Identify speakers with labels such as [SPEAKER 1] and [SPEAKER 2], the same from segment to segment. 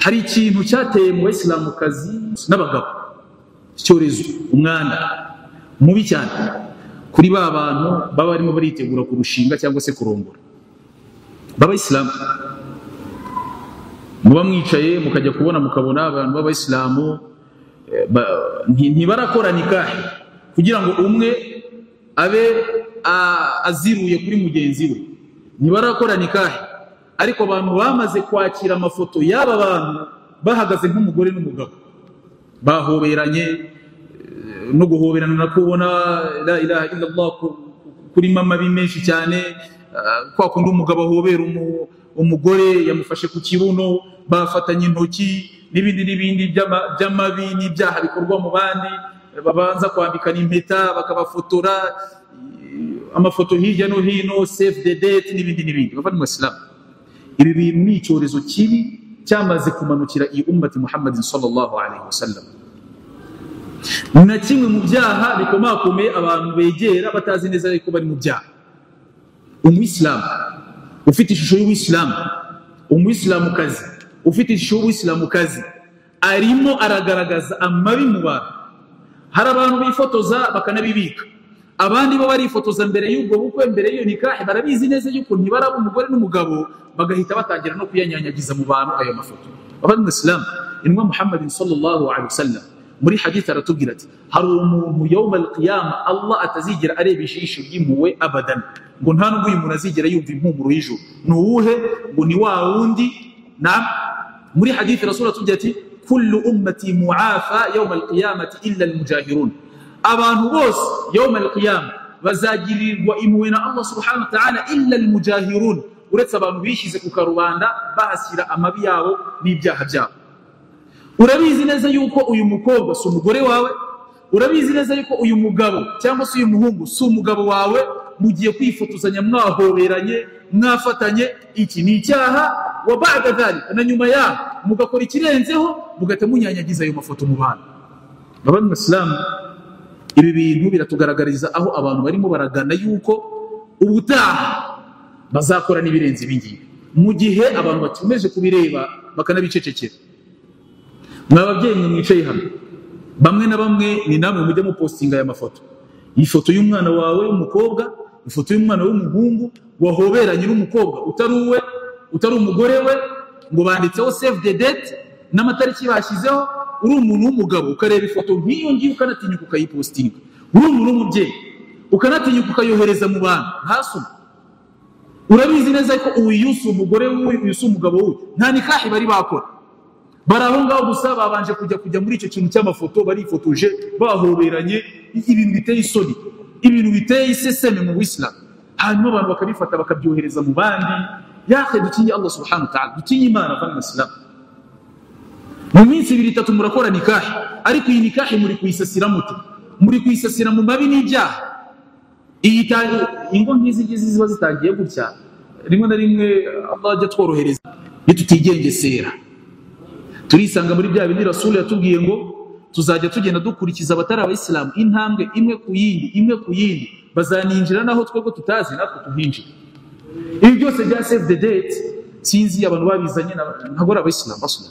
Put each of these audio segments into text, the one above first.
[SPEAKER 1] hari ikintu cyateye mu Islamukazi n'abagabo, icyorezo, umwanda mubi cyane kuri ba bantu baba barimo baritegura kurushinga cyangwa se kurongora b'Abayisilamu. muba mwicaye mukajya kubona mukabona abantu b'Abayisilamu ntibarakora nikahi kugira ngo umwe abe aziruye kuri mugenzi we, ntibarakora nikahi, ariko abantu bamaze kwakira amafoto y'aba bantu bahagaze nk'umugore n'umugabo bahoberanye, no guhoberana na kubona la ilaha illallah kuri mama bimenshi cyane, kwa kundi umugabo ahobera umugore yamufashe ku kibuno, bafatanye intoki n'ibindi by'amabi n'ibyaha bikorwa mu bandi, babanza kwambikana impeta bakabafotora, amafoto hirya no hino, save the date n'ibindi. bavandimwe Islamu, ibi bintu ni icyorezo kibi cyamaze kumanukira iyi ummati Muhammadin sallallahu alaihi wasallam. na kimwe mu byaha bikomakomeye abantu begera batazi neza ko bari mu byaha. Umuyisilamu ufite ishusho y'Uwisilamu, Umuyisilamukazi ufite ishusho y'Uwisilamukazi arimo aragaragaza amabi mu bantu. Hari abantu bifotoza bakanabibika, abandi bo barifotoza mbere y'ubwo bukwe, mbere y'iyo nikahi, barabizi neza yuko ntibaraba umugore n'umugabo, bagahita batangira no kuyanyanyagiza mu bantu ayo mafoto. Abandi Islam, inwa Muhammadin sallallahu alaihi wasallam muri hadith aratubwira ati, hari umuntu yawma al-qiyama Allah atazigera areba ijisho ry'impuhwe abadan, ngo nta nubwo uyu muntu azigera yumva impumuro y'ijuru. Ni uwuhe? ngo ni wa wundi. Na muri hadith Rasul atubwira ati, kullu ummati mu'afa yawma al-qiyamati illa al-mujahirun, abantu bose yawma al-qiyama bazagirirwa impuhwe na Allah subhanahu wa ta'ala illa al-mujahirun, uretse abantu bishyize ku karubanda bahashyira amabi yabo n'ibyaha byabo. Urabizi neza yuko uyu mukobwa si umugore wawe, urabizi neza yuko uyu mugabo cyangwa se uyu muhungu si umugabo wawe, mugiye kwifotozanya mwahoberanye mwafatanye, iki ni icyaha. Wa ba'da dhalika, na nyuma yaho mugakora ikirenzeho, mugahita munyanyagiza ayo mafoto mu bantu. Abandi Islamu, ibi bintu biratugaragariza aho abantu barimo baragana yuko ubutaha bazakora n'ibirenze ibingibi, mu gihe abantu bakomeje kubireba bakanabicecekera. Mwababyeyi mwe mwicaye hano, bamwe na bamwe ni namwe mujya mupostinga aya mafoto, ifoto y'umwana wawe w'umukobwa, ifoto y'umwana w'umuhungu wahoberanye n'umukobwa utari umugore we, ngo banditseho save the date n'amatariki bashyizeho. Uri umuntu w'umugabo ukareba ifoto nk'iyo ngiyo ukanatinyuka ukayipostinga, uri umuntu w'umubyeyi ukanatinyuka ukayohereza mu bantu, ntasoma. Urabizi neza ko uyu si umugore we, uyu si umugabo we, nta nikahi bari bakora, bari aho ngaho gusa babanje kujya muri icyo kintu cy'amafoto, barifotoje bahoberanye, ibintu biteye isoni, ibintu biteye iseseme mu Islam. Hanyuma abantu bakabifata bakabyohereza mu bandi. Yakhe dutinye Allah subhanahu wa ta'ala, dutinye Imana mu Islam. Mu minsi 2-3 murakora nikahi, ariko iyi nikahi muri kuyisasira mute? Muri kuyisasira mu mabi n'ibyaha. Iyi ingo nk'izi ziba zitangiye gutya, rimwe na rimwe Allah ajya tworohereza nitutigengesera, turisanga muri bya bindi Rasul yatubwiye ngo tuzajya tugenda dukurikiza abatari Abayisilamu intambwe imwe ku yindi, bazaninjira naho twebwe tutazi natwe tuhinjira. Ibi byose bya save the date sinzi abantu babizanye ntabwo ari Abayisilamu basuna,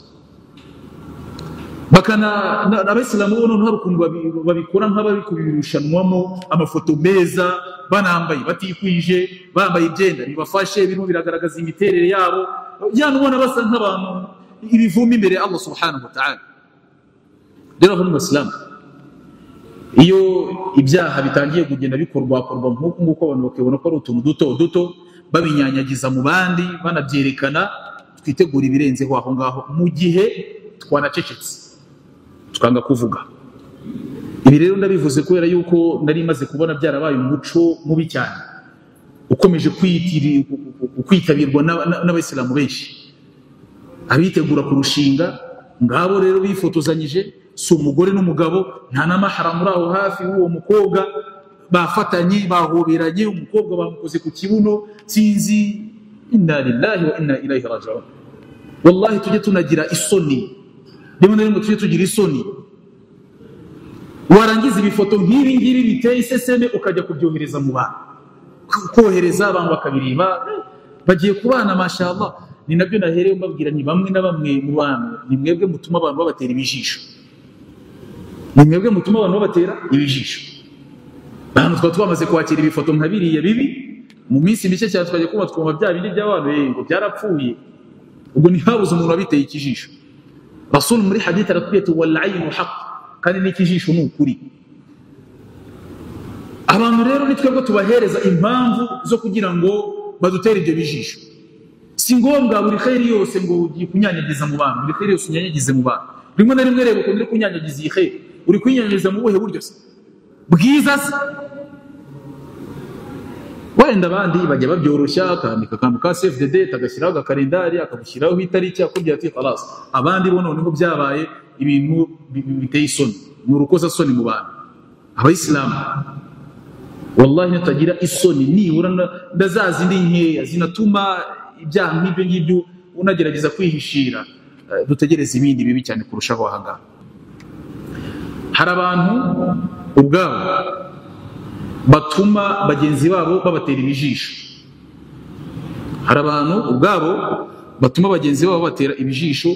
[SPEAKER 1] Abayisilamu bo hari ukuntu babikora nk'ababikubirushanwamo amafoto meza, banambaye batikwije, bambaye ibyenda bibafashe, birimo biragaragaza imiterere yabo, yana ubona basa nk'abantu ibivuma imbere Allah subhanahu wa ta'ala. Rero abandi Islamu, iyo ibyaha bitangiye kugenda bikorwa nk'uko abantu bakabona ko ari utuntu duto babinyanyagiza mu bandi banabyerekana, twitegura ibirenzeho aho ngaho, mu gihe twanacecetse tukanga kuvuga. Ibi rero ndabivuze kubera yuko nari maze kubona byarabaye umuco mubi cyane ukomeje kwitabirwa n'Abayisilamu benshi. Abitegura kurushinga ngabo rero bifotozanyije, si umugore n'umugabo, nta n'amaharamu uri aho hafi w'uwo mukobwa, bafatanye bahoberanye, umukobwa bamukoze ku kibuno, sinzi. Inna lillahi wa inna ilaihi raji'un. Wallahi tujye tunagira isoni, rimwe na rimwe tujye tugira isoni. Warangiza ibifoto nk'ibi ngibi biteye iseseme ukajya kubyohereza mu bantu, kohereza abantu bakabireba, bagiye kubana mashallah. ni nabyo nahereye mbabwira ni bamwe na bamwe mu bantu ni mwebwe mutuma abantu babatera ibijisho, ni mwebwe mutuma abantu babatera ibijisho. Abantu twa twamaze kwakira ibifoto nka biriya bibi, mu minsi mike cyane twaje kuba twumva bya bindi by'abantu ngo byarapfuye, ubwo ni habuze umuntu wabiteye ikijisho. Rasul muri hadith aratubwiye ati wal aynu haqq, kandi n'ikijisho ni ukuri. Abantu rero ni twebwe tubahereza impamvu zo kugira ngo badutere ibyo bijisho. Si ngombwa buri khairi yose ngo ugiye kunyanyagiza mu bantu, buri khairi yose unyanyagize mu bantu. Rimwe na rimwe rero uko uri kunyanyagiza iyi khairi, uri kunyanyagiza mu buhe buryo se bwiza se? Wenda abandi bajya babyoroshya, akandika akantu ka save the date, agashyiraho agakalendari, akabushyiraho itariki, akubwira ati khalas. Abandi bo noneho byabaye ibintu biteye isoni, ni urukozasoni mu bantu. Abayisilamu wallahi natagira isoni, nibura ndazazindi nkeya zinatuma ibyaha nk'ibyo ngibyo unagerageza kwihishira, dutegereza ibindi bibi cyane kurushaho ahangaha. Hari abantu ubwabo batuma bagenzi babo babatera ibijisho. Hari abantu ubwabo batuma bagenzi babo batera ibijisho,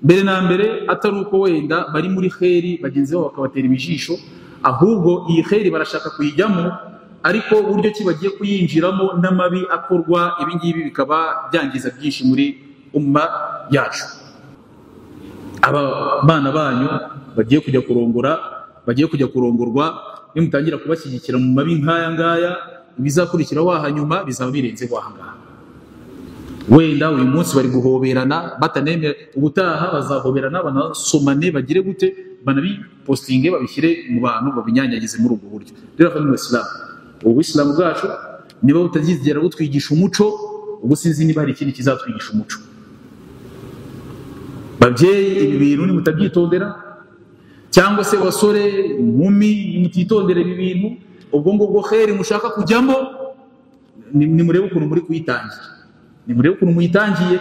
[SPEAKER 1] mbere na mbere atari uko wenda bari muri khairi bagenzi babo bakabatera ibijisho, ahubwo iyi khairi barashaka kuyijyamo, ariko uburyo ki bagiye kuyinjiramo n'amabi akorwa, ibingibi bikaba byangiza byinshi muri umma yacu. Aba bana banyu bagiye kujya kurongorwa, nimutangira kubashyigikira mu mabi nk'aya ngaya, ibizakurikira hanyuma bizaba birenze ahangaha. Wenda uyu munsi bari guhoberana batanemera, ubutaha bazahoberana banasomane, bagire gute, banabipostinge babishyire mu bantu babinyanyagize muri ubwo buryo. Rero family Islam, ubuyisilamu bwacu niba butazigera butwigisha umuco, ubwo sinzi niba hari ikindi kizatwigisha umuco. Babyeyi, ibi bintu nimutabyitondera, cyangwa se basore inkumi nimutitondera ibi bintu, ubwo ngubwo khairi mushaka kujyamo nimurebe ukuntu muri kuyitangira, nimurebe ukuntu muyitangiye.